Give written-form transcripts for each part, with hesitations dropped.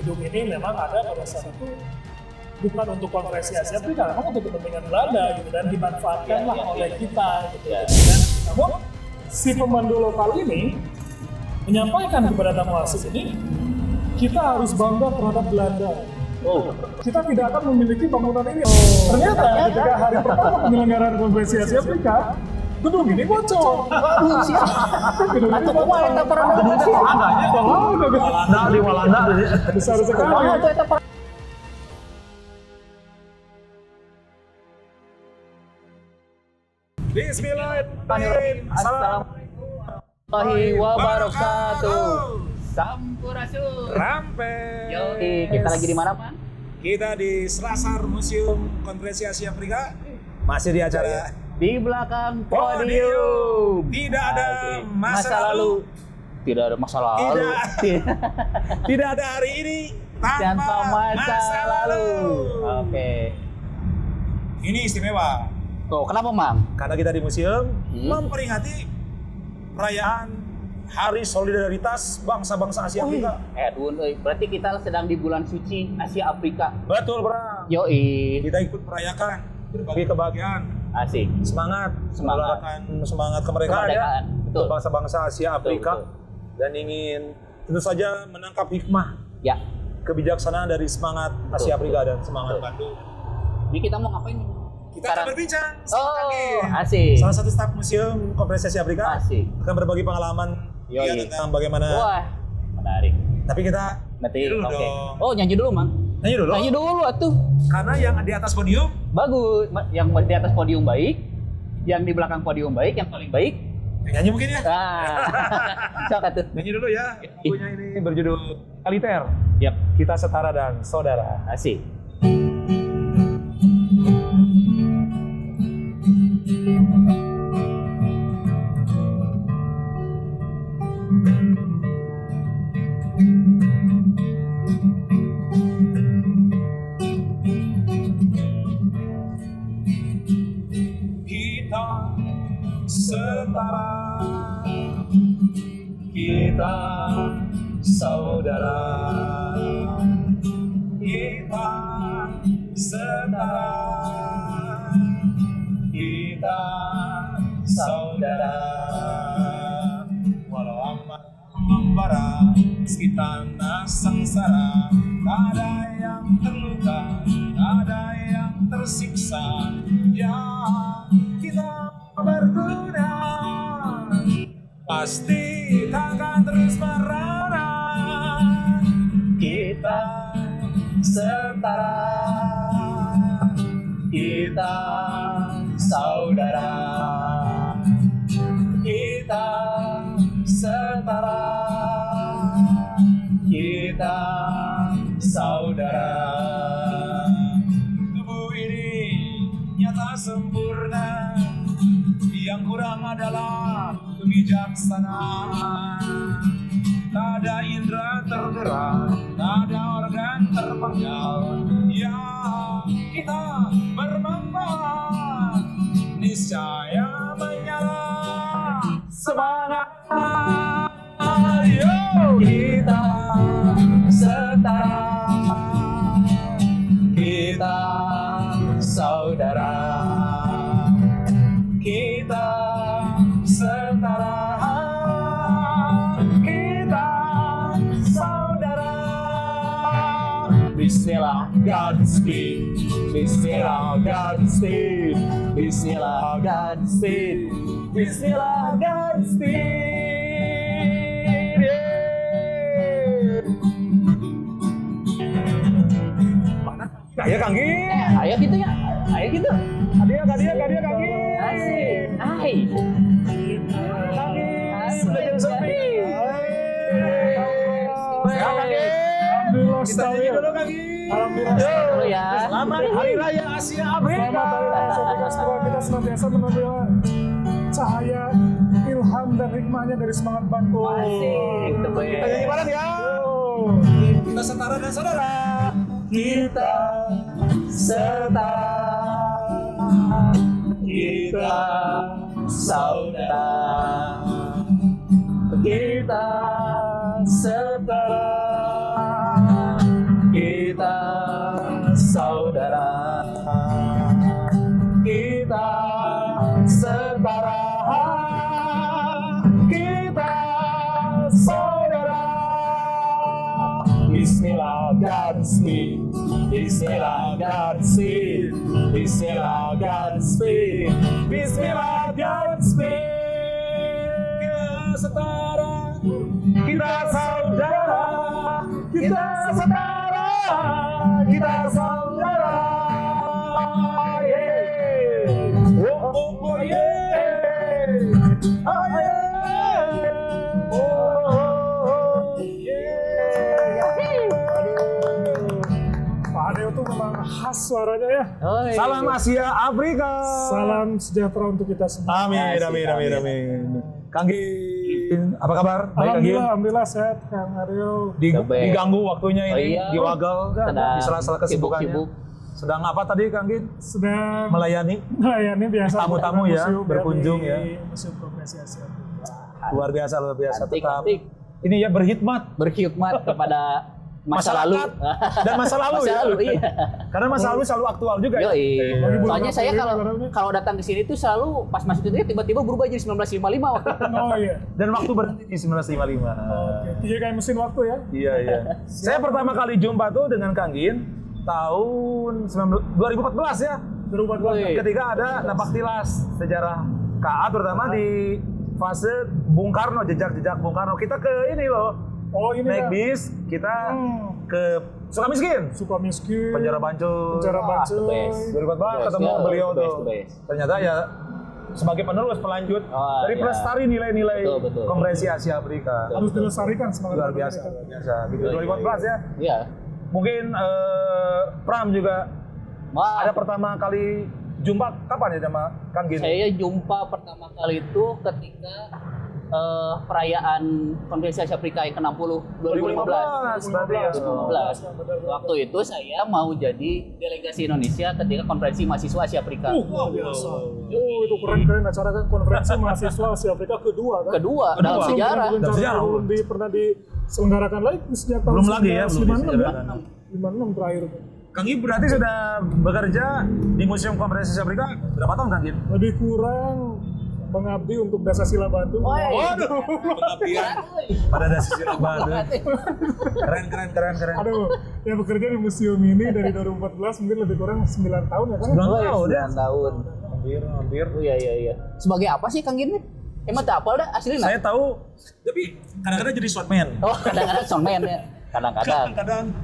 gedung ini memang ada pada saat itu bukan untuk konferensi Asia Afrika, memang untuk kepentingan Belanda gitu, dan dimanfaatkanlah oleh kita gitu. Dan namun si pemandu lokal ini menyampaikan kepada tamu asing ini, kita harus bangga terhadap Belanda. Kita tidak akan memiliki bangunan ini. Ternyata ketika hari pertama penyelenggaraan konferensi Asia Afrika, gedung ini bocor. Gedung ini bocor. Walanda di Walanda besar sekali. Bismillahirrahmanirrahim. Assalamualaikum warahmatullahi wabarakatuh. Sampurasun. Rampes. Yoi, kita lagi di mana, Pak? Kita di Selasar Museum Konferensi Asia Afrika. Masih di acara Di belakang podium. Tidak ada Oke. masa lalu. Tidak ada masa lalu. Tidak ada hari ini tanpa masa lalu. Oke. Ini istimewa Tuh, kenapa, Mang? karena kita di museum memperingati perayaan Hari Solidaritas Bangsa-Bangsa Asia Afrika. Edwin, berarti kita sedang di bulan suci Asia Afrika. Betul, Bang. Yoi. Kita ikut merayakan berbagai kebahagiaan, Asik. semangat kemerdekaan Kemerdekaan. ya, Betul. untuk bangsa-bangsa Asia Afrika, betul. dan ingin tentu saja menangkap hikmah Ya. kebijaksanaan dari semangat Asia Afrika dan semangat Betul. Bandung. Ini kita mau ngapain nih? Kita akan berbincang sama Kangge, asik. salah satu staf Museum Konferensi Asia Afrika, Asik. akan berbagi pengalaman Yoi. ya, tentang bagaimana. Wah, menarik. Tapi kita Nanti, dulu oke. dong. Oh, nyanyi dulu, Mang. Nyanyi dulu. Nyanyi dulu atuh. Karena yang di atas podium Bagus. Yang di atas podium baik, yang di belakang podium baik, yang paling baik. nyanyi mungkin ya. Ah. Sok atuh. Nyanyi dulu ya. Lagunya ini berjudul Kaliter. Yap, Kita setara dan saudara. asik. Kita setara, kita saudara, kita setara, kita saudara. Walau amat membara, meski tanah sengsara, tak ada yang terluka, tak ada yang tersiksa. Ya, kita berguna, pasti takkan terus merana. Kita setara, kita saudara, kita setara, kita saudara. Tubuh ini nyata sempurna, yang kurang adalah kebijaksanaan. Tak ada indera tergerak, tak ada organ terpenggal. Ya, kita bermanfaat, niscaya menyala. Semangat, yo, kita setara, kita saudara, kita setara, kita saudara. Bismillah, Godspeed. Bismillah, Godspeed. Bismillah, Godspeed. Bismillah, Godspeed. Yeah. Mana? Kayak Kangge. Ayo gitu ya. Ayo gitu. Kadia, Kangge. Asik. Hai. Kangge. Asik. Sudah jam sepi. Sehat, Kangge. Alhamdulillah, Kita nyanyi dulu, Kangge. Alhamdulillah. Dulu ya. Selamat Hari Raya Asia Afrika. Selamat Hari Raya Asia Afrika. Semoga kita senantiasa menerima cahaya, ilham, dan hikmahnya dari semangat Bandung. Asik. Tuh, Kita nyanyi bareng ya. Kita setara dan saudara. Kita setara, kita saudara, kita setara, Bismillah Godspeed, Bismillah Godspeed, Bismillah Godspeed, Bismillah Godspeed. Kita setara, kita saudara, kita setara, kita saudara. Yeah. Oh, oh, oh, yeah. Oh, yeah. Oh, oh, yeah. Aduh. Pak Adeo tuh memang khas suaranya ya. Oh, iya. Salam Asia Afrika. Salam sejahtera untuk kita semua. Amin, amin, amin, amin. Kang Gin, apa kabar? Baik Kang Gin? Alhamdulillah, alhamdulillah sehat Kang Adeo. Diganggu waktunya ini, Oh, iya. di Wagal, di sela-sela kesibukannya. Sibuk-sibuk. Sedang apa tadi Kang Gin? Sedang Melayani? melayani biasa Tamu-tamu ya, museum berkunjung di ya. Museum Konferensi Asia. Luar biasa, luar biasa. Cantik, Tetap cantik. ini ya berkhidmat. Berkhidmat kepada masa lalu. Dan masa lalu Masa ya. lalu, iya. Karena masa lalu selalu aktual juga ya. Yoi. Lagi Soalnya saya beberapa kalau datang ke sini tuh selalu pas masuk itu tiba-tiba berubah jadi 1955 waktu itu. Oh iya. Dan waktu berhenti di 1955. Oke. Iya kayak mesin waktu ya. Iya, iya. Saya pertama kali jumpa tuh dengan Kang Gin tahun 2014 ya. Berubah Woi. Ketika ada napak tilas sejarah KA terutama di fase Bung Karno, jejak-jejak Bung Karno. Kita ke ini loh, Oh ini naik ya. bis, kita ke Sukamiskin, Suka miskin. Penjara Bancur. Penjara Wah, the Bancur. best. 2014 ketemu The beliau best, tuh. the best. Ternyata ya sebagai penerus pelanjut Oh, dari iya. pelestari nilai-nilai Betul, betul. Konferensi Asia Afrika. Harus dilestarikan semangat Luar biasa, kita. luar biasa. Gitu 2014 ya. Iya. Mungkin Pram juga Wah, ada pertama kali jumpa kapan ya sama Kang Gin? saya jumpa pertama kali itu ketika perayaan Konferensi Asia Afrika yang ke-60 2015. 2015 berarti ya. 2015. Waktu itu saya mau jadi delegasi Indonesia ketika Konferensi Mahasiswa Asia Afrika. Luar biasa. Oh itu keren-keren acara kan konferensi mahasiswa Asia Afrika kedua kan. Kedua dalam sejarah. Dalam sejarah. Belum pernah diselenggarakan lagi sejak tahun Belum lagi ya, belum 1956 ya. diselenggarakan. 56 terakhir. Kang Gin berarti sudah bekerja di Museum Konferensi Asia Afrika berapa tahun Kang Gin? Lebih kurang mengabdi untuk Dasa Sila Bandung. Waduh, pengabdian pada dasar sila Bandung. Keren. Aduh, yang bekerja di museum ini dari 2014 mungkin lebih kurang 9 tahun ya kan? 9 tahun ya? 9 tahun. Hampir. Oh iya. Sebagai apa sih Kang Gin? Emang tak apa dah aslinya. Saya tahu, tapi kadang-kadang jadi shotman. Oh, kadang-kadang soundman ya. Kadang-kadang.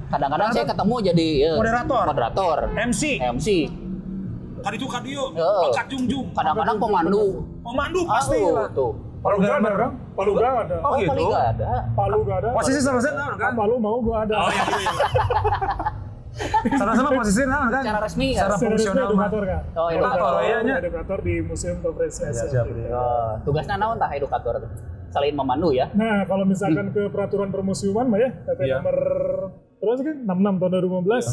Kadang-kadang saya ketemu jadi moderator. MC. Kadiu, Angkat Jungjung. Kadang-kadang pemandu. Pemandu pasti lah. Tuh. Palu gak ada kan? Palu gak ada. Oh gitu. Paling nggak ada. Palu gak ada. Posisi sama-sama kan? Palu mau gua ada. Oh iya. Sama-sama posisi kan? Secara resmi kan? Secara Secara resmi fungsional mah. edukator kan? Oh, edukator, iya, iya. Edukator di Museum Konferensi Asia Asia Afrika. Afrika. Oh, tugasnya naon tah edukator tuh? Selain memandu ya. Nah, kalau misalkan ke peraturan permuseuman Mbak ya, PP Iya. nomor berapa sih kan? 66 tahun 2015.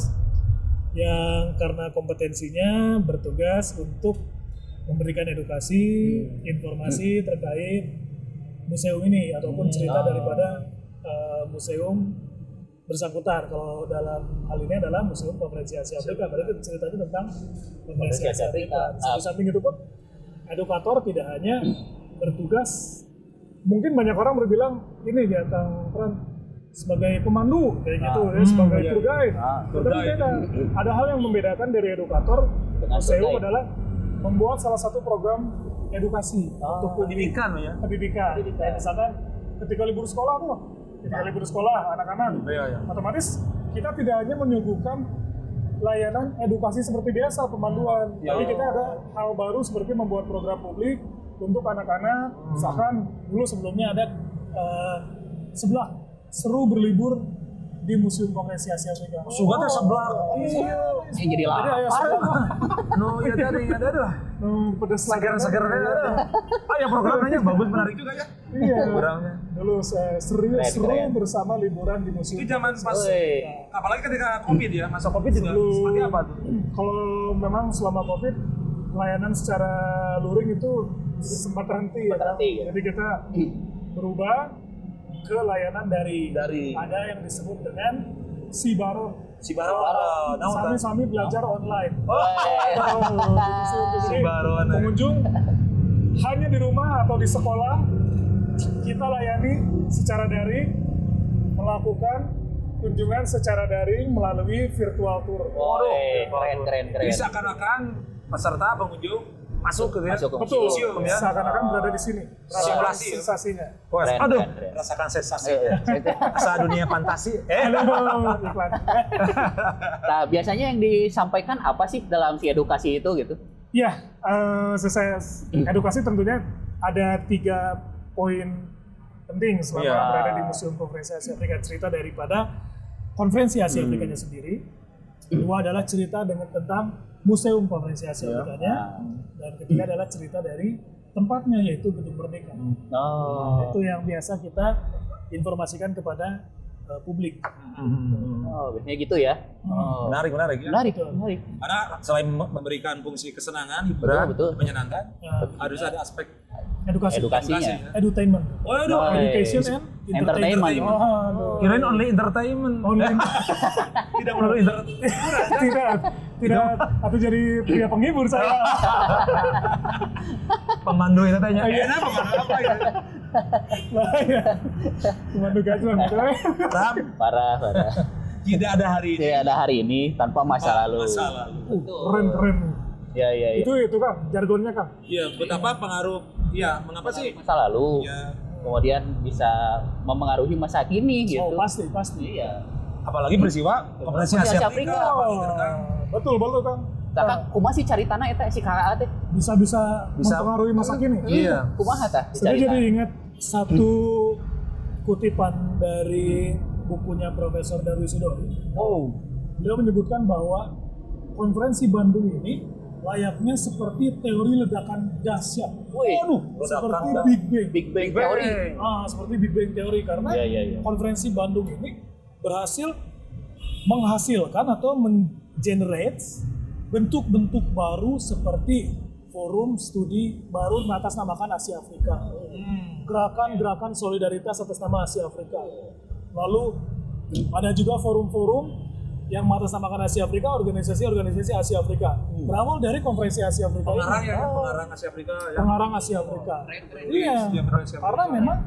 Yang karena kompetensinya bertugas untuk memberikan edukasi, informasi terkait museum ini ataupun cerita daripada museum bersangkutan. Kalau dalam hal ini adalah Museum Konferensi Asia Afrika, berarti ceritanya tentang Konferensi Asia Afrika. Di samping itu pun edukator tidak hanya bertugas, mungkin banyak orang berbilang ini dia Kang Pran sebagai pemandu kayak gitu ya, sebagai tour guide. Tapi beda. Ada hal yang membedakan dari edukator Dengan museum tour guide. adalah membuat salah satu program edukasi untuk Pendidikan ya. pendidikan. Kayak misalkan ketika libur sekolah tuh, ketika libur sekolah anak-anak, Iya. otomatis kita tidak hanya menyuguhkan layanan edukasi seperti biasa pemanduan, tapi kita ada hal baru seperti membuat program publik untuk anak-anak. Misalkan dulu sebelumnya ada sebelah seru berlibur di Museum Konferensi Asia Afrika. Suga teh sebelah. Iya. Yang jadi Jadi ayah lapar. sebelah. No, ya tadi ada lah. Pedas Segar-segar ada. Ah ya programnya bagus menarik juga ya. Iya. Programnya. Dulu saya seru Keren. bersama liburan di museum. Itu zaman pas Woi. apalagi ketika Covid ya, masa Covid juga Sebelum- seperti apa tuh? Kalau memang selama Covid layanan secara luring itu sempat terhenti ya. Sempat terhenti, ya. Jadi kita berubah ke layanan dari ada yang disebut dengan Sibaron. Sami-sami belajar online. Sibaron. Pengunjung hanya di rumah atau di sekolah kita layani secara daring melakukan kunjungan secara daring melalui virtual tour. Keren. Jadi seakan-akan peserta pengunjung masuk ke Masuk ke Betul, museum ya. seakan-akan berada di sini. Simulasi ya? Sensasinya. Wah, Keren, aduh, keren. rasakan sensasi. Asa dunia fantasi. Aduh, iklan. Nah, biasanya yang disampaikan apa sih dalam si edukasi itu gitu? Ya, selesai edukasi tentunya ada 3 poin penting selama Iya. berada di Museum Konferensi Asia Afrika. Cerita daripada Konferensi Asia Afrikanya sendiri. Kedua adalah cerita tentang Museum Konferensi Asia Afrikanya. Dan ketiga adalah cerita dari tempatnya, yaitu Gedung Merdeka. Oh. Itu yang biasa kita informasikan kepada publik. Oh, biasanya gitu ya. Oh. Menarik ya. Menarik. Karena selain memberikan fungsi kesenangan, hiburan, Betul. menyenangkan, Ya, harus ada aspek edukasi. Edukasinya. Edutainment. waduh, Education and Entertainment. Oh, aduh. kirain only entertainment. Tidak perlu tidak, atau jadi pria penghibur saya. Pemandu itu tanya. Iya. Kenapa? Apa ya? Lah ya, cuma dugaan gitu. Ram, Parah. tidak ada hari ini. Tidak ada hari ini tanpa masa lalu. Masa lalu. Keren. Ya. Itu Kang, jargonnya Kang. Iya, betapa pengaruh. Iya, mengapa sih? Masa lalu. Ya, Kemudian bisa memengaruhi masa kini gitu. Oh, pasti. Iya. apalagi peristiwa Konferensi Asia Afrika. Oh, betul Kang. Tapi kumaha sih cari tanah eta si KKA teh? Bisa mempengaruhi masa kini. Iya. Kumaha tah? Saya jadi ingat satu kutipan dari bukunya Profesor Darwis Sidori. Oh. Beliau menyebutkan bahwa Konferensi Bandung ini layaknya seperti teori ledakan dahsyat. Waduh, Seperti ledakan Big Bang. Big Bang Theory. Seperti Big Bang Theory karena Iya. Konferensi Bandung ini berhasil menghasilkan atau mengenerate bentuk-bentuk baru seperti forum studi baru mengatasnamakan Asia Afrika, gerakan-gerakan solidaritas atas nama Asia Afrika. Lalu ada juga forum-forum yang mengatasnamakan Asia Afrika, organisasi-organisasi Asia Afrika. Berawal dari Konferensi Asia Afrika. Pengarang ini. ya, pengarang Asia Afrika ya. Pengarang Asia Afrika. Iya, Iya, Konferensi Asia karena Afrika. memang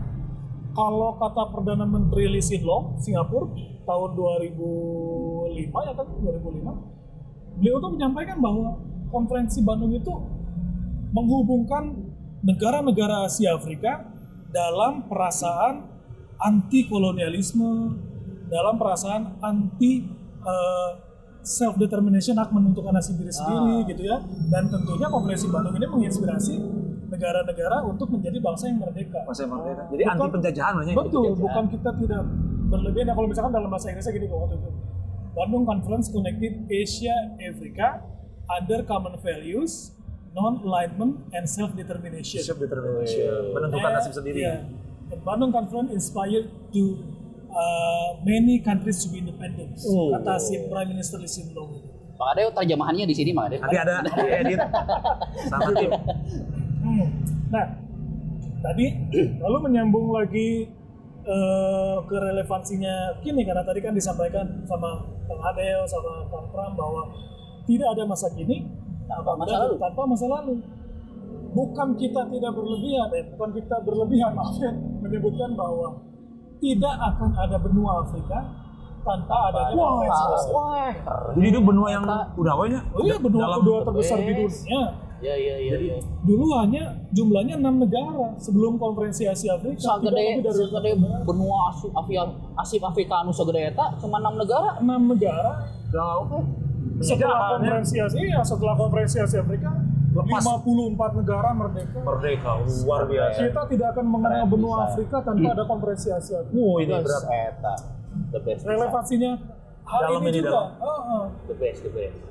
kalau kata Perdana Menteri Lee Hsien Loong Singapura tahun 2005 ya kan 2005, beliau tuh menyampaikan bahwa Konferensi Bandung itu menghubungkan negara-negara Asia Afrika dalam perasaan anti kolonialisme, dalam perasaan anti self determination, hak menentukan nasib diri sendiri gitu ya. Dan tentunya Konferensi Bandung ini menginspirasi negara-negara untuk menjadi bangsa yang merdeka. Masa merdeka. Jadi anti penjajahan namanya. Betul, bukan kita tidak berlebihan. Ya, kalau misalkan dalam bahasa Inggrisnya gini kok waktu itu. Bandung Conference connected Asia Africa under common values, non-alignment and self determination. Self determination. Menentukan nasib sendiri. Yeah. The Bandung Conference inspired to many countries to be independent. Kata si Prime Minister Lee Hsien Loong. Bang Ade terjemahannya di sini, Bang Ade. Nanti ada edit sama tim. Nah, tadi lalu menyambung lagi ke relevansinya kini, karena tadi kan disampaikan sama Kang Adel sama Kang Pram bahwa tidak ada masa kini tanpa masa lalu. Bukan kita tidak berlebihan, maaf ya, menyebutkan bahwa tidak akan ada benua Afrika tanpa adanya Konferensi Asia. Jadi itu benua yang udah awalnya. Oh iya, benua kedua terbesar di dunia. Iya. Dulu hanya jumlahnya 6 negara sebelum Konferensi Asia Afrika. Sagede benua Asia Afrika anu sagede eta cuma 6 negara. 6 negara. Jauh. Setelah Konferensi Asia Afrika, Lepas. 54 negara merdeka. Merdeka luar biasa. Kita tidak akan mengenal benua Afrika tanpa ada Konferensi Asia Afrika. Ini berat. Eta. The best. Relevansinya hal Dalam ini ini juga. The best.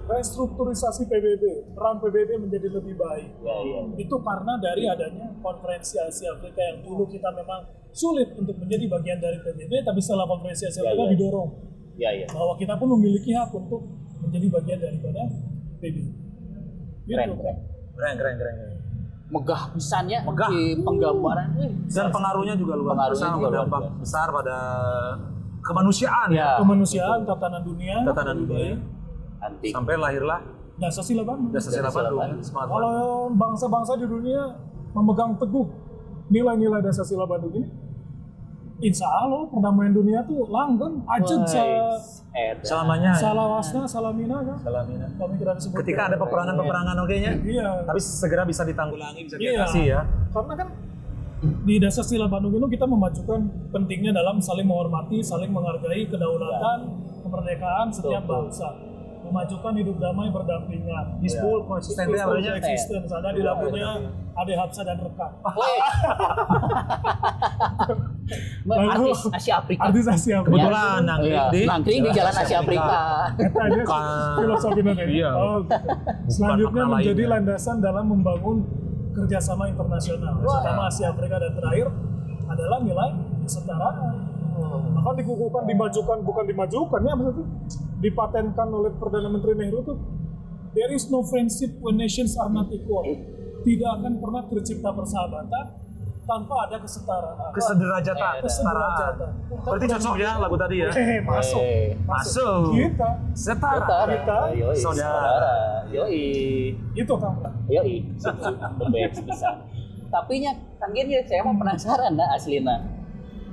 Restrukturisasi PBB, peran PBB menjadi lebih baik. Iya. Itu karena dari adanya Konferensi Asia Afrika yang dulu kita memang sulit untuk menjadi bagian dari PBB, tapi setelah Konferensi Asia Afrika didorong Iya. bahwa kita pun memiliki hak untuk menjadi bagian daripada PBB. Gitu. Keren. Megah pisannya Megah. di penggambaran. Dan pengaruhnya juga luar Pengaruhnya biasa, juga luar berdampak biasa. besar pada kemanusiaan Ya. Kemanusiaan, tatanan dunia, Tatanan dunia. Antik. Sampai lahirlah Dasar-sila Bandung. Dasar Bandung. Semangat Bandung. Kalau bangsa-bangsa di dunia memegang teguh nilai-nilai Dasar-sila Bandung ini, Insya Allah perdamaian dunia tuh langgeng, ajeng Selamanya. salah wasna, salah mina kan. Salamina. Pemikiran disebut. Ketika ada peperangan oke nya. Iya. Tapi segera bisa ditanggulangi, bisa Iya. diatasi ya. Karena kan di dasar sila Bandung itu kita memajukan pentingnya dalam saling menghormati, saling menghargai kedaulatan, kemerdekaan setiap bangsa. Memajukan hidup damai berdampingan. Peaceful, konsisten ya berarti. Existence ada di lagunya Ade Hapsa dan rekan. Artis Asia Afrika. Artis Asia Afrika. Kebetulan nangkring di Jalan Asia Afrika. Eta aja filosofi nanti. Iya. Oh, gitu. Selanjutnya makna menjadi lainnya. landasan dalam membangun kerjasama internasional, terutama Asia Afrika, dan terakhir adalah nilai kesetaraan. Maka dikukuhkan, dimajukan, bukan dimajukan ya, maksudnya dipatenkan oleh Perdana Menteri Nehru tuh, there is no friendship when nations are not equal. Tidak akan pernah tercipta persahabatan tanpa ada kesetaraan. Kesederajatan, kesetaraan. Berarti cocok ya lagu tadi ya. Masuk. Masuk. Kita Setara. Kita, Yoi, saudara. Yoi. itu kan. Yoi. The best bisa. Tapi nya Kang Gin ya, saya mau penasaran dah aslina.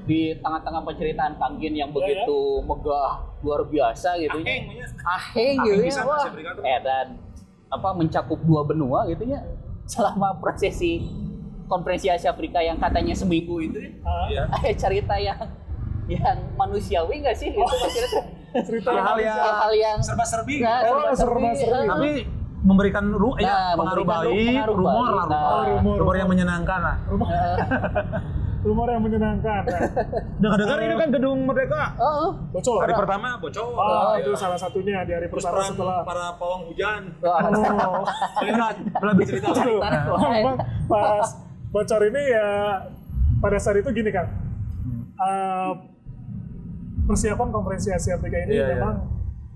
Di tengah-tengah penceritaan Kang Gin yang begitu megah, luar biasa gitu nya. Aheng gitu ya. Wah. Dan mencakup 2 benua gitu ya. Selama prosesi konferensi Asia Afrika yang katanya seminggu itu ya. Ada cerita yang manusiawi nggak sih gitu maksudnya? Cerita hal yang serba-serbi. Nah, serba-serbi. Tapi memberikan pengaruh baik, rumor lah, rumor yang menyenangkan lah. rumor yang menyenangkan. Dengar-dengar ini kan gedung Merdeka. Bocor. Hari pertama bocor. Itu salah satunya di hari pertama setelah para pawang hujan. Lebih cerita Memang pas bocor ini ya pada saat itu gini kan. Persiapan konferensi Asia Afrika ini memang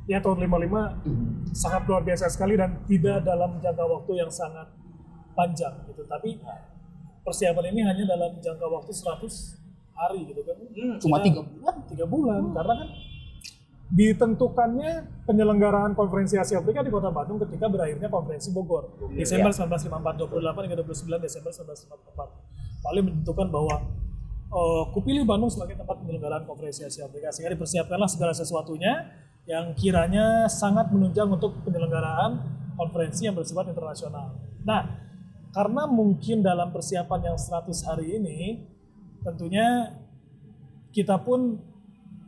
ya tahun 55 sangat luar biasa sekali dan tidak dalam jangka waktu yang sangat panjang gitu. Tapi persiapan ini hanya dalam jangka waktu 100 hari gitu kan. Cuma 3 bulan. 3 bulan karena kan ditentukannya penyelenggaraan konferensi Asia Afrika di Kota Bandung ketika berakhirnya konferensi Bogor Desember 1954, 28 hingga 29 Desember 1954. Paling menentukan bahwa kupilih Bandung sebagai tempat penyelenggaraan konferensi Asia Afrika, sehingga dipersiapkanlah segala sesuatunya yang kiranya sangat menunjang untuk penyelenggaraan konferensi yang bersifat internasional. Nah, karena mungkin dalam persiapan yang 100 hari ini, tentunya kita pun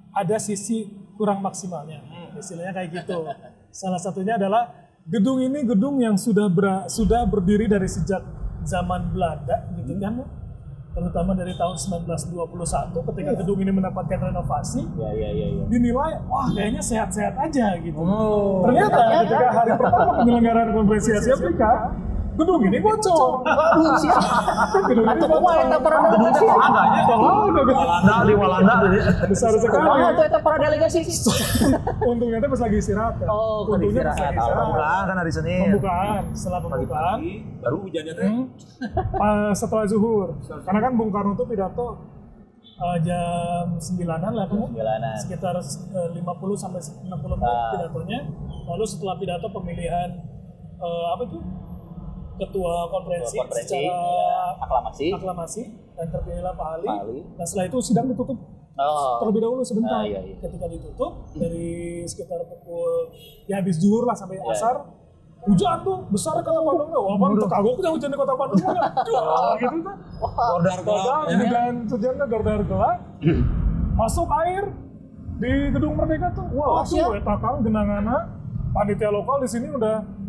ada sisi kurang maksimalnya, istilahnya kayak gitu. Salah satunya adalah gedung ini gedung yang sudah berdiri dari sejak zaman Belanda, gitu kan, terutama dari tahun 1921 ketika gedung ini mendapatkan renovasi. Dinilai wah kayaknya sehat-sehat aja gitu. Ternyata ketika hari pertama penyelenggaraan konferensi Asia Afrika, gedung ini bocor. Gedung ini bocor. Di Walanda besar sekali. Itu para delegasi. Untungnya itu pas lagi istirahat. Untungnya pas lagi istirahat. Pembukaan kan hari Senin. Pembukaan, setelah pembukaan. Baru hujannya teh. Setelah zuhur. Karena kan Bung Karno itu pidato jam 9-an lah kan. Sekitar 50 sampai 60 menit pidatonya. Lalu setelah pidato pemilihan ketua konferensi secara aklamasi dan terpilihlah Pak Ali. Nah setelah itu sidang ditutup terlebih dahulu sebentar. Ketika ditutup dari sekitar pukul habis zuhur lah sampai asar, hujan tuh besar Kota Bandung. Walaupun kagoknya hujan di Kota Bandung gitu kan. Order gelap. Dan hujannya dordar gelap. Masuk air di Gedung Merdeka tuh. Wah, tuh eta Kang genanganna. Panitia lokal di sini udah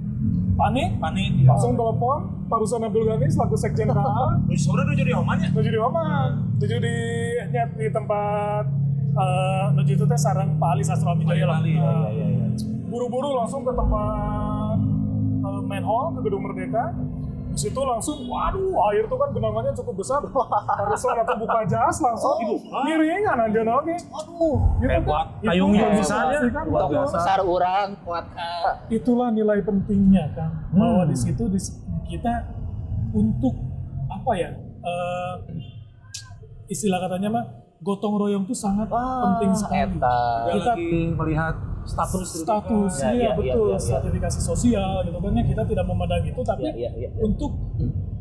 panik, langsung telepon Pak Ruslan Abdul Ghani selaku Sekjen KA. Sore udah jadi oman ya? Tujuh di tempat nuju itu teh sarang Pak Ali Sastro Abidjaya lah. Buru-buru langsung ke tempat main hall ke Gedung Merdeka. Di situ langsung, waduh, air itu kan genangannya cukup besar. Pak Ruslan atau buka jas langsung miringan aja oke. Aduh, hebat. Kayungnya misalnya besar orang kuat. Itulah nilai pentingnya kan, bahwa di situ kita untuk istilah katanya mah gotong royong itu sangat penting sekali. Kita melihat status betul, stratifikasi sosial gitu kan, kita tidak memandang itu, tapi untuk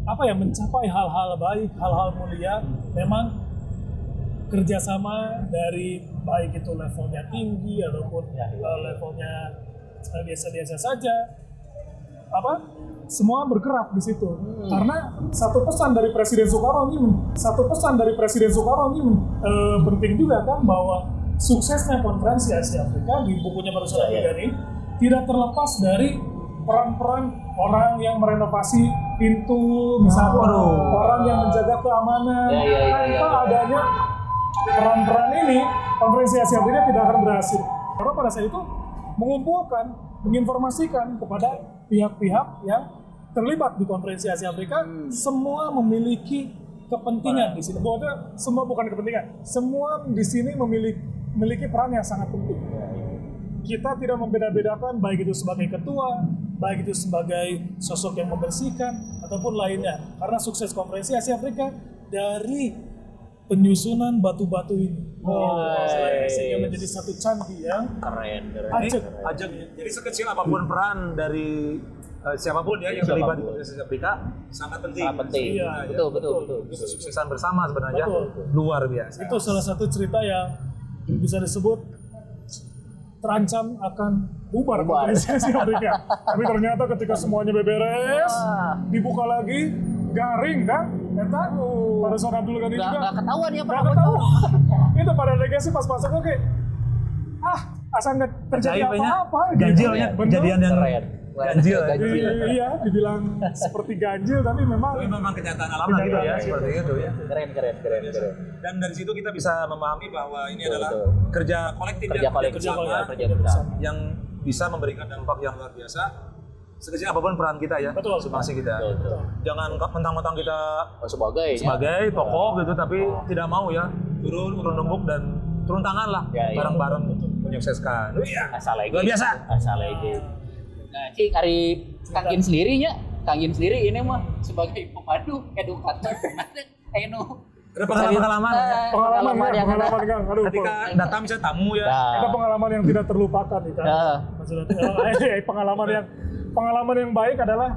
mencapai hal-hal baik, hal-hal mulia, memang kerjasama dari baik itu levelnya tinggi ataupun levelnya biasa-biasa saja, semua bergerak di situ. Karena satu pesan dari Presiden Soekarno ini penting juga kan, bahwa suksesnya konferensi Asia Afrika di bukunya Barusan Afrika ini tidak terlepas dari peran-peran orang yang merenovasi pintu, misalnya orang yang menjaga keamanan. Tanpa adanya peran-peran ini, konferensi Asia Afrika tidak akan berhasil. Karena pada saat itu mengumpulkan, menginformasikan kepada pihak-pihak yang terlibat di konferensi Asia Afrika, semua memiliki kepentingan di sini. Semua bukan kepentingan, semua di sini memiliki peran yang sangat penting. Kita tidak membeda-bedakan baik itu sebagai ketua, baik itu sebagai sosok yang membersihkan ataupun lainnya. Karena sukses konferensi Asia Afrika dari penyusunan batu-batu ini. Sehingga menjadi satu candi yang Keren. Ajak. Jadi sekecil apapun peran dari siapapun ya yang terlibat di konferensi Asia Afrika sangat penting. Iya, Betul. Kesuksesan bersama sebenarnya Betul. luar biasa. itu salah satu cerita yang bisa disebut terancam akan bubar konferensi Asia Afrika. Tapi ternyata ketika semuanya beberes, dibuka lagi, garing kan? Eta pada saat Abdul Ghani juga Nggak ketahuan ya nggak Pak. ketahuan. Itu pada negasi pas masuk oke. Asal nggak terjadi apa-apa. Ganjilnya Bener. kejadian yang Keren. ganjil. Iya, dibilang seperti ganjil tapi memang kenyataan alam lah gitu ya, seperti itu ya. Keren. Dan dari situ kita bisa memahami bahwa ini adalah kerja kolektif Kerja bersama. yang bisa memberikan dampak yang luar biasa. Sekecil apapun peran kita ya, Betul. masing kita. Betul. Jangan mentang-mentang kita Sebagai tokoh gitu, tapi tidak mau ya turun nembuk dan turun tangan lah, bareng-bareng menyukseskan. asal lagi. Luar biasa. Asal lagi. Nah, Cing, hari Kangin sendirinya, Kangin sendiri ini mah sebagai pemandu edukator Ada pengalaman Kang. Aduh, ketika datang misalnya tamu ya. itu pengalaman yang tidak terlupakan nih kan. Maksudnya pengalaman yang baik adalah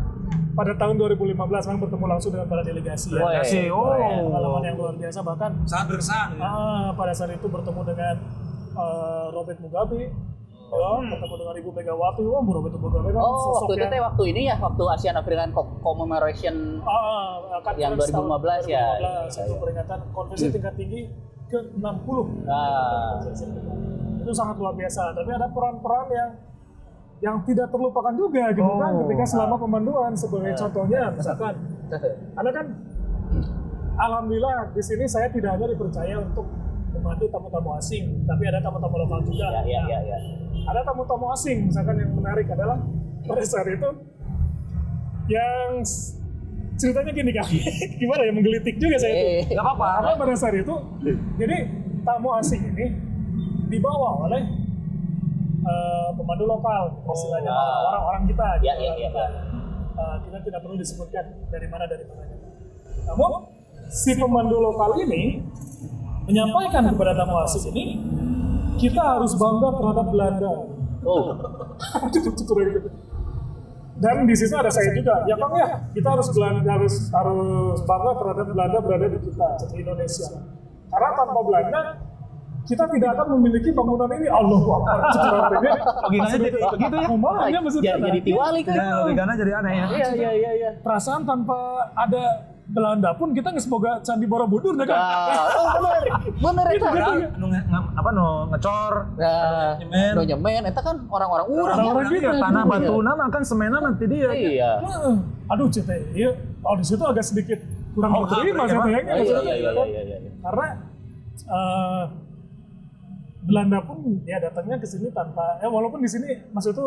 pada tahun 2015 memang bertemu langsung dengan para delegasi. Pengalaman yang luar biasa, bahkan Sangat berkesan. pada saat itu bertemu dengan Robert Mugabe, bertemu dengan Ibu Megawati. Robert Mugabe kan sosok waktu itu yang waktu ini ya, waktu Asian African Commemoration yang 2015 ya. Itu peringatan konferensi tingkat tinggi ke-60. Itu sangat luar biasa. Tapi ada peran-peran yang tidak terlupakan juga gitu kan, ketika selama pemanduan. Sebagai contohnya misalkan karena kan alhamdulillah di sini saya tidak hanya dipercaya untuk memandu tamu-tamu asing, tapi ada tamu-tamu lokal juga. Ada tamu-tamu asing, misalkan yang menarik adalah pada saat itu yang ceritanya gini kan, gimana ya, menggelitik juga saya itu. Nggak apa-apa. Karena pada saat itu, jadi tamu asing ini dibawa oleh pemandu lokal, istilahnya orang-orang kita. Kita tidak perlu disebutkan dari mana. Namun si pemandu lokal ini menyampaikan kepada tamu asing ini, kita harus bangga terhadap Belanda. Dan di situ ada saya juga. Ya Kang ya, kita harus bangga terhadap Belanda berada di kita, di Indonesia. Karena tanpa Belanda kita tidak akan memiliki bangunan ini. Allahu Akbar. Begitu ya. Jadi tiwali kan. Logikanya jadi aneh ya. Iya. Perasaan tanpa ada Belanda pun kita nggak semoga Candi Borobudur kan? Bener itu. Ngecor, nyemen, itu kan orang-orang kita. Tanah batu nama kan semena nanti dia. Iya. Aduh CT, iya. Di situ agak sedikit kurang terima sayangnya. Iya. Karena Belanda pun ya datangnya ke sini tanpa, walaupun di sini maksud itu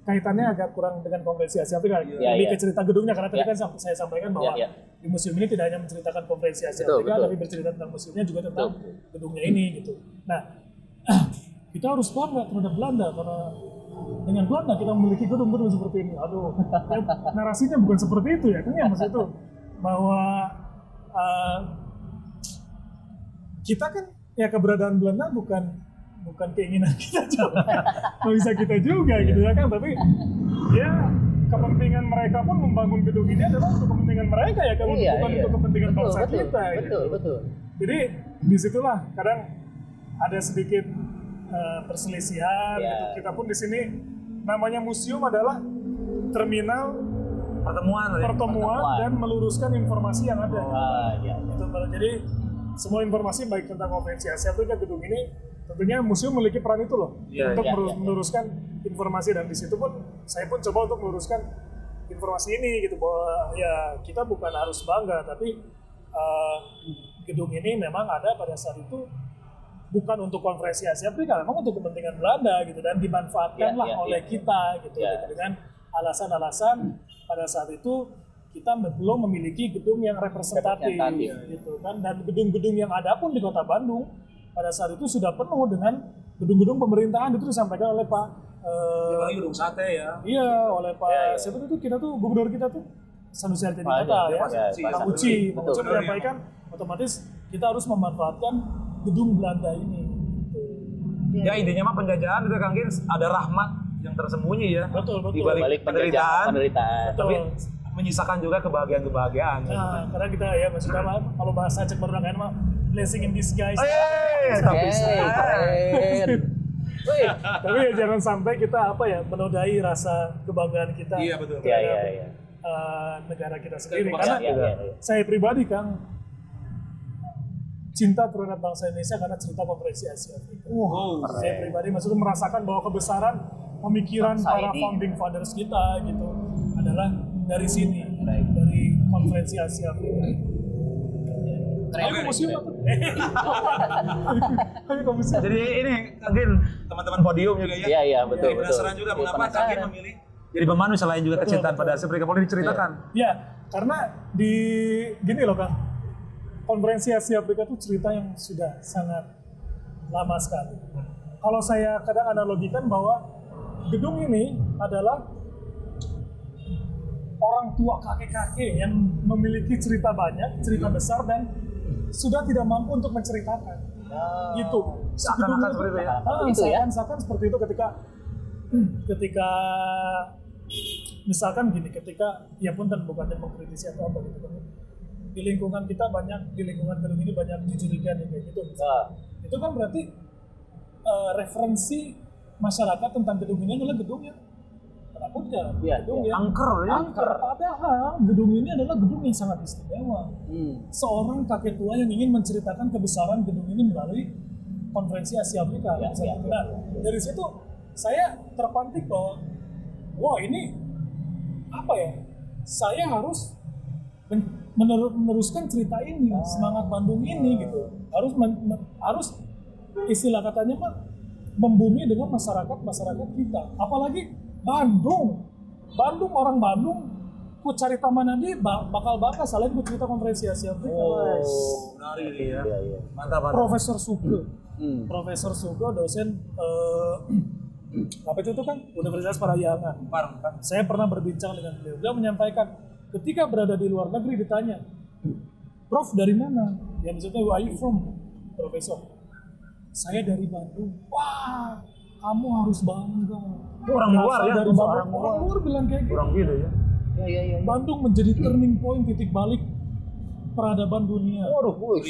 kaitannya agak kurang dengan konferensi Asia Afrika. Lebih ke cerita gedungnya, karena tadi kan saya sampaikan bahwa di museum ini tidak hanya menceritakan konferensi Asia Afrika, tapi bercerita tentang museumnya juga tentang gedungnya ini gitu. Nah, kita harus bangga terhadap Belanda karena dengan Belanda kita memiliki gedung-gedung seperti ini. Aduh, narasinya bukan seperti itu ya, kan ya maksud itu bahwa kita kan ya keberadaan Belanda bukan keinginan kita juga, nggak bisa kita juga gitu ya kan, tapi ya kepentingan mereka pun membangun gedung ini adalah untuk kepentingan mereka ya kan, bukan untuk kepentingan bangsa kita. Betul. Jadi disitulah kadang ada sedikit perselisihan. Gitu. Kita pun di sini namanya museum adalah terminal pertemuan dan meluruskan informasi yang ada. Gitu. Jadi semua informasi baik tentang konferensi Asia Afrika gedung ini tentunya museum memiliki peran itu loh untuk meluruskan informasi, dan di situ pun saya pun coba untuk meluruskan informasi ini gitu bahwa ya kita bukan harus bangga, tapi gedung ini memang ada pada saat itu bukan untuk konferensi Asia Afrika, memang untuk kepentingan Belanda gitu, dan dimanfaatkanlah oleh kita gitu, dengan alasan-alasan pada saat itu kita belum memiliki gedung yang representatif gitu kan, dan gedung-gedung yang ada pun di Kota Bandung pada saat itu sudah penuh dengan gedung-gedung pemerintahan. Itu disampaikan oleh Pak gedung sate ya. Iya, oleh Pak siapa itu kita tuh gubernur kita tuh Sanusi Arjadinata ya, Pak Uci menyampaikan otomatis kita harus memanfaatkan gedung Belanda ini. Ya intinya mah penjajahan itu Kang Gin ada rahmat yang tersembunyi ya. Betul. Di balik penderitaan. Tapi menyisakan juga kebahagiaan. Nah, karena kita ya maksudnya kalau bahasa Cek Barudak kan mah blessing in disguise. Tapi tapi ya jangan sampai kita menodai rasa kebanggaan kita. Iya betul. Iya. Negara kita sendiri. Karena saya pribadi Kang cinta terhadap bangsa Indonesia karena cerita konferensi Asia Afrika. Saya pribadi maksudnya merasakan bahwa kebesaran pemikiran para founding fathers kita gitu adalah dari sini, dari konferensi Asia Afrika. Museum apa? Jadi ini Kang teman-teman podium juga ya. Iya betul. Penasaran juga mengapa Kang memilih jadi pemandu selain juga kecintaan pada Asia Afrika, boleh diceritakan? Ya, karena gini loh Kang, konferensi Asia Afrika itu cerita yang sudah sangat lama sekali. Kalau saya kadang analogikan bahwa gedung ini adalah orang tua kakek-kakek yang memiliki cerita banyak, cerita besar, dan sudah tidak mampu untuk menceritakan. Gitu. Seakan-akan seperti itu ya? Seakan-akan seperti itu ketika misalkan gini, ketika ya pun bukannya mengkritisi atau apa gitu kan. Di lingkungan kita banyak, di lingkungan gedung ini banyak jujurikan yang kayak gitu. Itu kan berarti referensi masyarakat tentang gedung ini adalah gedung yang penakutkan, gedung yang angker. Padahal gedung ini adalah gedung yang sangat istimewa. Seorang kakek tua yang ingin menceritakan kebesaran gedung ini melalui konferensi Asia Afrika. Nah, dari situ saya terpantik bahwa wah ini apa ya? Saya harus meneruskan cerita ini, semangat Bandung ini gitu. Harus istilah katanya Pak, membumi dengan masyarakat kita. Apalagi Bandung orang Bandung ku cari taman nanti bakal selain ku cerita konferensi Asia Afrika. Menarik ya. Mantap. Profesor Sugo dosen apa itu kan Universitas Parahyangan. Saya pernah berbincang dengan beliau. Beliau menyampaikan ketika berada di luar negeri ditanya, Prof dari mana? Ya maksudnya where are you from, Profesor? Saya dari Bandung. Wah, kamu harus bangga. Orang luar ya? Dari Bandung. Orang luar bilang kayak gitu. Orang gitu ya? Iya. Bandung menjadi turning point, titik balik peradaban dunia. Waduh,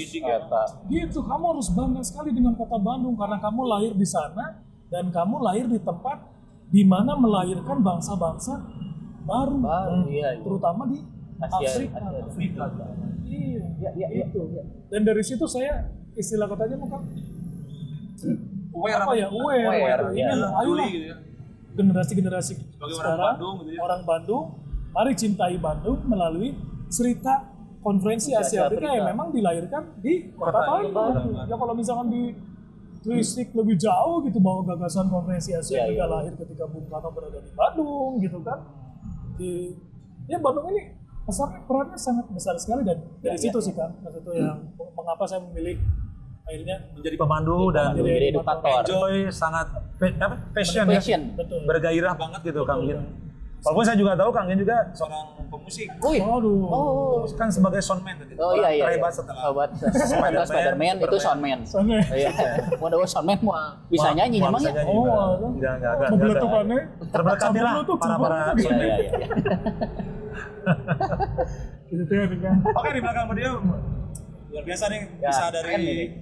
gitu, kamu harus bangga sekali dengan kota Bandung karena kamu lahir di sana dan kamu lahir di tempat di mana melahirkan bangsa-bangsa baru. Terutama di Afrika. Iya. Itu. Dan dari situ saya istilah katanya bukan aware. Ayolah generasi-generasi sekarang orang Bandung, mari cintai Bandung melalui cerita konferensi Asia Afrika yang memang dilahirkan di kota Bandung. Ya kalau misalkan di twistik lebih jauh gitu bahwa gagasan konferensi Asia Afrika lahir ketika Bung Karno berada di Bandung gitu kan. Bandung ini perannya sangat besar sekali, dan dari situ sih kan itu yang mengapa saya memilih akhirnya menjadi pemandu dan menjadi edukator. Enjoy sangat passion. Betul. Bergairah banget gitu Kang Gin. Walaupun saya juga tahu Kang Gin juga seorang pemusik. Kan sebagai soundman tadi. Iya. Terhebat setelah Spider-Man itu soundman. Iya. Mau soundman bisa nyanyi emang ya? Enggak. Membeletukannya Terberkati lah para. Iya. Gitu ya kan. Oke, di belakang beliau luar biasa nih, bisa dari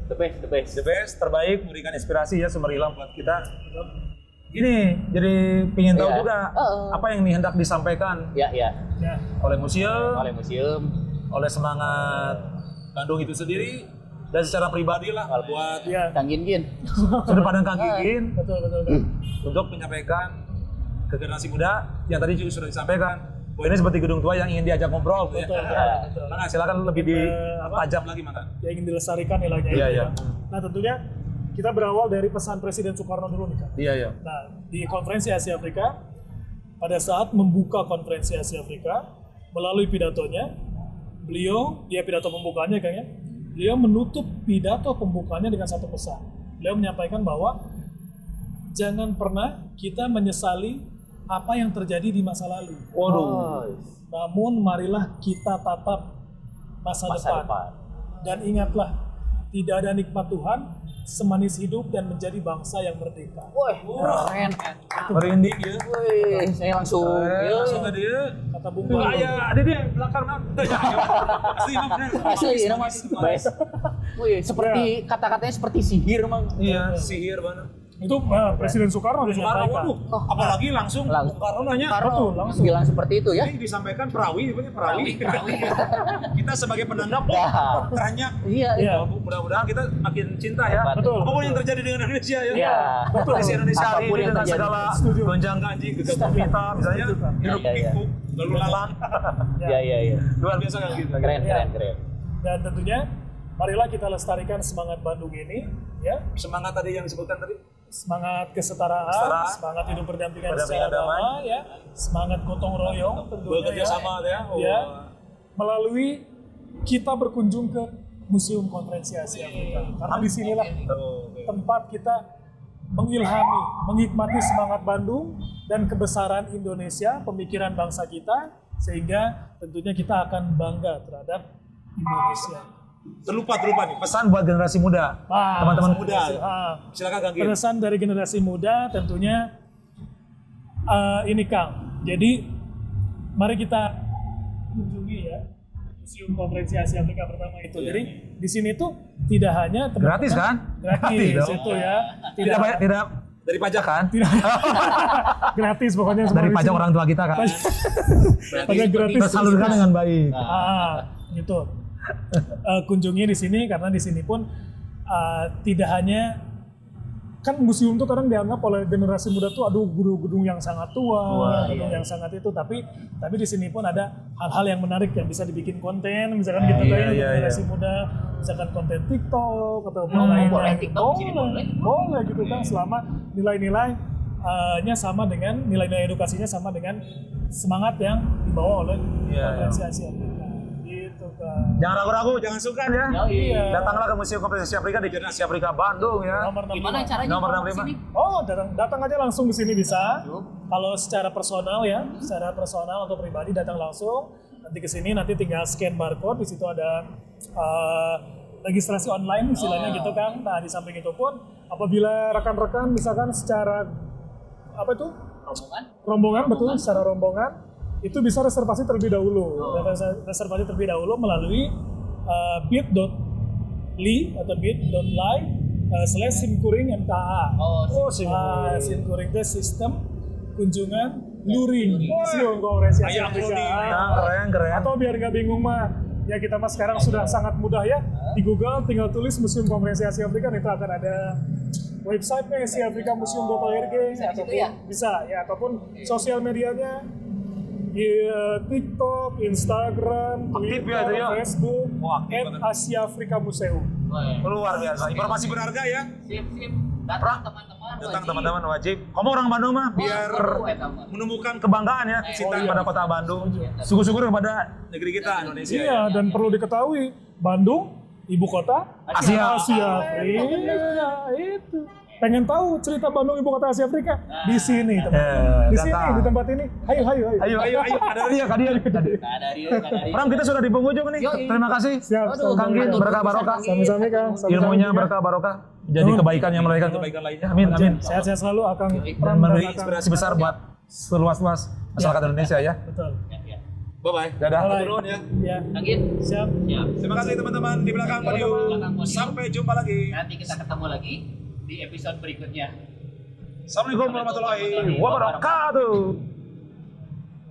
The best. The best, terbaik, memberikan inspirasi ya sumber ilham buat kita. Ini jadi pengen tahu Iya. juga apa yang hendak disampaikan Ya. oleh museum, Oleh museum. oleh semangat Bandung itu sendiri, dan secara pribadi lah buat Iya, Kang Gin. sudut pandang Kang Gigin betul. untuk menyampaikan ke generasi muda yang tadi juga sudah disampaikan. Oh, ini seperti gedung tua yang ingin diajak ngobrol, Betul, ya. betul. Maka silakan lebih tajam lagi, maka. Yang ingin dilestarikan nilainya Iya, itu. iya. Ya. Nah tentunya kita berawal dari pesan Presiden Soekarno dulu nih Kak. Iya. Nah di konferensi Asia Afrika, pada saat membuka konferensi Asia Afrika, melalui pidatonya, pidato pembukaannya Kang ya, beliau menutup pidato pembukaannya dengan satu pesan. Beliau menyampaikan bahwa jangan pernah kita menyesali apa yang terjadi di masa lalu. Waduh. Namun marilah kita tatap masa depan. Dan ingatlah, tidak ada nikmat Tuhan semanis hidup dan menjadi bangsa yang merdeka. Wah, keren. Merinding ya. Wih, saya langsung. Langsung ke dia. Kata Bung Wah, Karno. ya, ada dia belakang nanti. Asli mah benar. Asli, ini mas. Best. Wih, seperti kata-katanya seperti sihir, Mang. Iya, sihir banget. Itu Presiden Soekarno menyampaikan. Apalagi langsung Langsung. Bung Karno nanya. Betul, langsung. Bilang seperti itu ya. Ini disampaikan perawi. Kita sebagai penanda Ya. teranya. Iya. Iya. Mudah-mudahan kita makin cinta ya. Betul. Apapun yang terjadi dengan Indonesia ya. Iya. Betul. Kondisi Indonesia hari Apapun ini yang dengan terjadi. segala Setuju. gonjang ganjing, gegap gempita misalnya, hidup Iya. pikuk, lalu lalang. Iya. Luar biasa kan gitu. Keren. Dan tentunya marilah kita lestarikan semangat Bandung ini, ya, Semangat tadi yang disebutkan tadi. semangat kesetaraan, Kesetaraan. semangat hidup berdampingan Berdampingan secara damai. damai, ya, semangat gotong royong tentunya Bekerja sama ya. ya, melalui kita berkunjung ke Museum Konferensi Asia Afrika. Karena disinilah tempat kita mengilhami, menikmati semangat Bandung dan kebesaran Indonesia, pemikiran bangsa kita, sehingga tentunya kita akan bangga terhadap Indonesia. Terlupa nih pesan buat generasi muda, teman-teman muda. Silakan Kang Gin. Pesan dari generasi muda tentunya ini Kang. Jadi mari kita kunjungi ya Museum Konferensi Asia Afrika pertama itu. Jadi di sini tuh tidak hanya teman-teman- Gratis kan? Gratis dong. itu ya. Tidak banyak, tidak dari pajak kan? Gratis pokoknya semua Dari di pajak sini. orang tua kita kan? Pajak gratis. Tersalurkan dengan baik. Gitu. Kunjungi di sini karena di sini pun tidak hanya kan museum tuh kadang dianggap oleh generasi muda tuh aduh gedung yang sangat tua, gedung yang sangat itu, tapi di sini pun ada hal-hal yang menarik yang bisa dibikin konten, misalkan gitu kayak generasi muda, misalkan konten TikTok atau boleh TikTok di sini, boleh gitu kan, selama nilai-nilainya sama dengan nilai-nilai edukasinya sama dengan semangat yang dibawa oleh Konferensi Asia Afrika. Gitu kan. Jangan ragu-ragu, jangan sungkan ya. Iya. Datanglah ke Museum Konferensi Asia Afrika di Jalan Asia Afrika Bandung ya. Nomor 65. Gimana caranya? Nomor kalau 65. kesini? Oh, datang aja langsung di sini bisa. Kalau secara personal ya, secara personal atau pribadi datang langsung. Nanti ke sini nanti tinggal scan barcode, di situ ada registrasi online istilahnya gitu kan. Nah, di samping itu pun apabila rekan-rekan misalkan secara apa itu? Rombongan betul, secara rombongan itu bisa reservasi terlebih dahulu. Reservasi terlebih dahulu melalui bit.ly atau bit.ly/simkuring MKA. Simkuring itu sistem kunjungan luring Museum Konferensi Asia Afrika. Keren. Atau biar nggak bingung mah, ya kita mah sekarang sudah sangat mudah ya. Di Google tinggal tulis Museum Konferensi Asia Afrika, itu akan ada websitenya asiaafrikamuseum.org ataupun bisa ya, ataupun sosial medianya TikTok, Instagram, Aktif Twitter, ya itu ya? Facebook, Wah, aktif banget. Asia Afrika Museum. Luar biasa. Informasi berharga ya. Sip. Datang teman-teman. Datang teman-teman wajib. Kamu orang Bandung mah biar menemukan kebanggaan ya, cinta kepada kota Bandung. Syukur-syukur kepada negeri kita Indonesia. Iya, dan perlu diketahui, Bandung ibu kota Asia. Afrika. Itu. Pengen tahu cerita Bandung ibu kota Asia Afrika? Di sini, teman. Di sini, di tempat ini. Ayo. Ayo. Ada dia, Ada Rio. Pram, kita sudah di penghujung nih. Terima kasih. Siap. Kang Gin, berkah barokah. Sami-sami Kang. Ilmunya berkah barokah. Jadi kebaikan yang melahirkan kebaikan lainnya. Amin. Sehat-sehat selalu Akang Dan Pram memberi dan Akang. inspirasi besar buat seluas-luas masyarakat Indonesia ya. Betul. Bye-bye. Dadah. Bye. Turun ya. Ya, Kang Gin, siap. ya. Terima kasih teman-teman di belakang podium. Belakang podium. Sampai jumpa lagi. Nanti kita ketemu lagi di episode berikutnya. Assalamualaikum warahmatullahi Wabarakatuh.